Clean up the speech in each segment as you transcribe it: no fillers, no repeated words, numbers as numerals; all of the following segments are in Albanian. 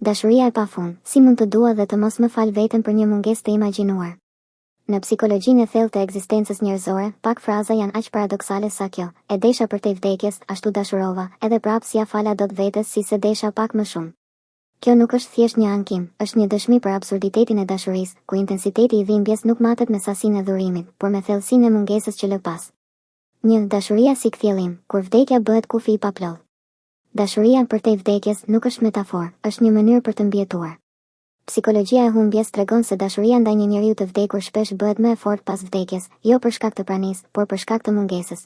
Dashuria e pafund, si mund të dua dhe të mos më fal veten për një mungesë të imagjinuar. Në psikologjinë e thellë të ekzistencës njerëzore, pak fraza janë aq paradoksale sa kjo: e desha për te vdekjes, ashtu dashurova, edhe prapë si ja fala dot vetes si se desha pak më shumë. Kjo nuk është thjesht një ankim, është një dëshmi për absurditetin e dashurisë, ku intensiteti i dhimbjes nuk matet me sasinë e dhurimit, por me thellësinë e mungesës që lë pas. Dashuria si kthjellim, kur vdekja bëhet kufi i paplodh. Dashuria për te vdekjes nuk është metaforë, është një mënyrë për të mbijetuar. Psikologjia e humbjes tregon se dashuria ndaj një njeriu të vdekur shpesh bëhet më e fortë pas vdekjes, jo për shkak të pranisë, por për shkak të mungesës.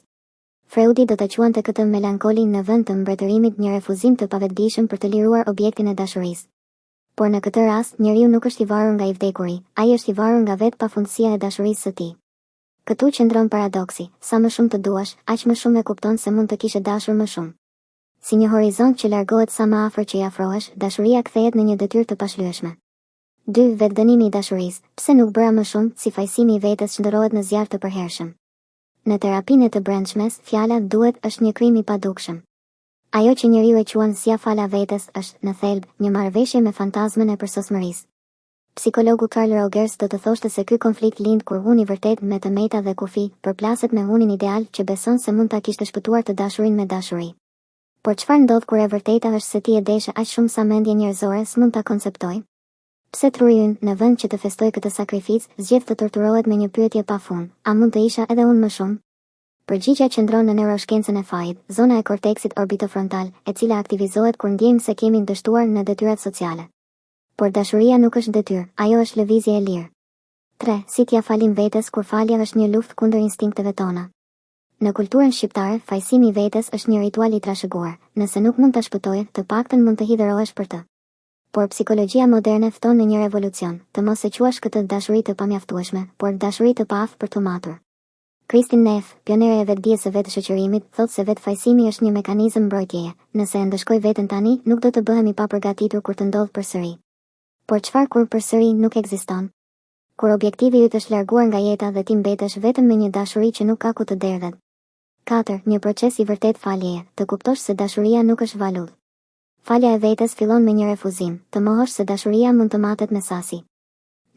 Freudi do ta quante këtë melankolin në vend të mbretërimit një refuzim të pavetdijshëm për të liruar objektin e dashurisë. Por në këtë rast, njeriu nuk është i varur nga i vdekuri, ai është i varur nga vetë pafundësia e dashurisë së tij. Këtu qëndron paradoksi: sa më shumë të duash, aq më shumë e kupton se mund të kishe dashur më shumë. Si një horizont që largohet sa më afër që i afrohesh, dashuria kthehet në një detyrë të pashlyeshme. 2. Vetdënimi i dashurisë. Pse nuk bëra më shumë? Si fajsimi i vetes shndërrohet në zjarr të përhershëm. Në terapinë e të brendshmes, fjala duhet është një krim i padukshëm. Ajo që njeriu e quan si ja fala vetes është, në thelb, një marrëveshje me fantazmën e përsosmërisë. Psikologu Carl Rogers do të thoshte se ky konflikt lind kur huni vërtet me të meta dhe kufi, përplaset me hunin ideal që beson se mund ta kishte shpëtuar të dashurin me dashuri. Por çfarë ndodh kur e vërteta është se ti e deshe aq shumë sa mendje njerëzore s'mund ta konceptoj? Pse truri ynë, në vend që të festoj këtë sakrificë, zgjedh të torturohet me një pyetje pafund: a mund të isha edhe unë më shumë? Përgjigjja qëndron në neuroshkencën e fajit, zona e korteksit orbitofrontal, e cila aktivizohet kur ndjejmë se kemi ndështuar në detyrat sociale. Por dashuria nuk është detyrë, ajo është lëvizje e lirë. 3. Si t'ja falim vetes kur falja është një luftë kundër instinkteve tona. Në kulturën shqiptare, fajsimi i vetes është një ritual i trashëguar. Nëse nuk mund ta shpëtojë, të paktën mund të hidhërohesh për të. Por psikologjia moderne fton në një revolucion, të mos e quash këtë dashuri të pamjaftueshme, por dashuri të paaftë për të matur. Kristin Neff, pionere e vetdijes së vetë shoqërimit, thotë se vetë fajsimi është një mekanizëm mbrojtjeje. Nëse e ndëshkoj veten tani, nuk do të bëhemi pa përgatitur kur të ndodh përsëri. Por çfarë kur përsëri nuk ekziston? Kur objektivi yt është larguar nga jeta dhe ti mbetesh vetëm me një dashuri që nuk ka ku të derdhet. 4. Një proces i vërtet faljeje, të kuptosh se dashuria nuk është valudh. Falja e vetes fillon me një refuzim, të mohosh se dashuria mund të matet me sasi.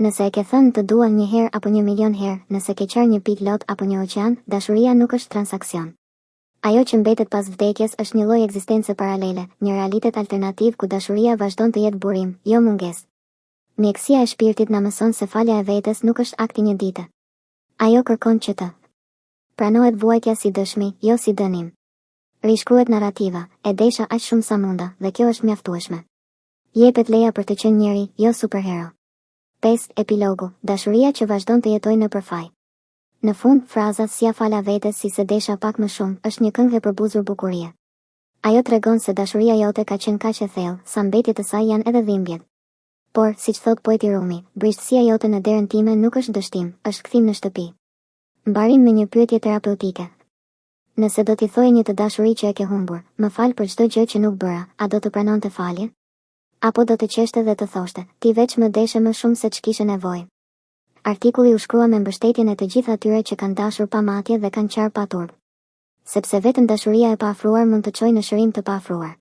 Nëse e ke thënë të dua 1 herë apo 1 milion herë, nëse ke qarë një pikë lot apo një oqean, dashuria nuk është transaksion. Ajo që mbetet pas vdekjes është një lloj ekzistence paralele, një realitet alternativ ku dashuria vazhdon të jetë burim, jo mungesë. Mjekësia e shpirtit na mëson se falja e vetes nuk është akt i një dite. Ajo kërkon që të pranohet vuajtja si dëshmi, jo si dënim. Rishkruhet narrativa, e desha aq shumë sa munda, dhe kjo është mjaftueshme. Jepet leja për të qenë njeri, jo superhero. 5. Epilogu, dashuria që vazhdon të jetojë në përfaj. Në fund, fraza si ja fala vetes si se desha pak më shumë, është një këngë e përbuzur bukurie. Ajo tregon se dashuria jote ka qenë kaq e thellë, sa mbetjet e saj janë edhe dhimbjet. Por, siç thot poeti Rumi, brishtësia jote në derën time nuk është dështim, është kthim në shtëpi. Mbarim me një pyetje terapeutike. Nëse do t'i thojë një të dashuri që e ke humbur, më fal për çdo gjë që nuk bëra, a do të pranonte falje? Apo do të qeshte dhe të thoshte, ti veç më deshe më shumë se ç'kishe nevojë? Artikulli u shkrua me mbështetjen e të gjithë atyre që kanë dashur pa matje dhe kanë qarë pa turp. Sepse vetëm dashuria e paafruar mund të çojë në shërim të paafruar.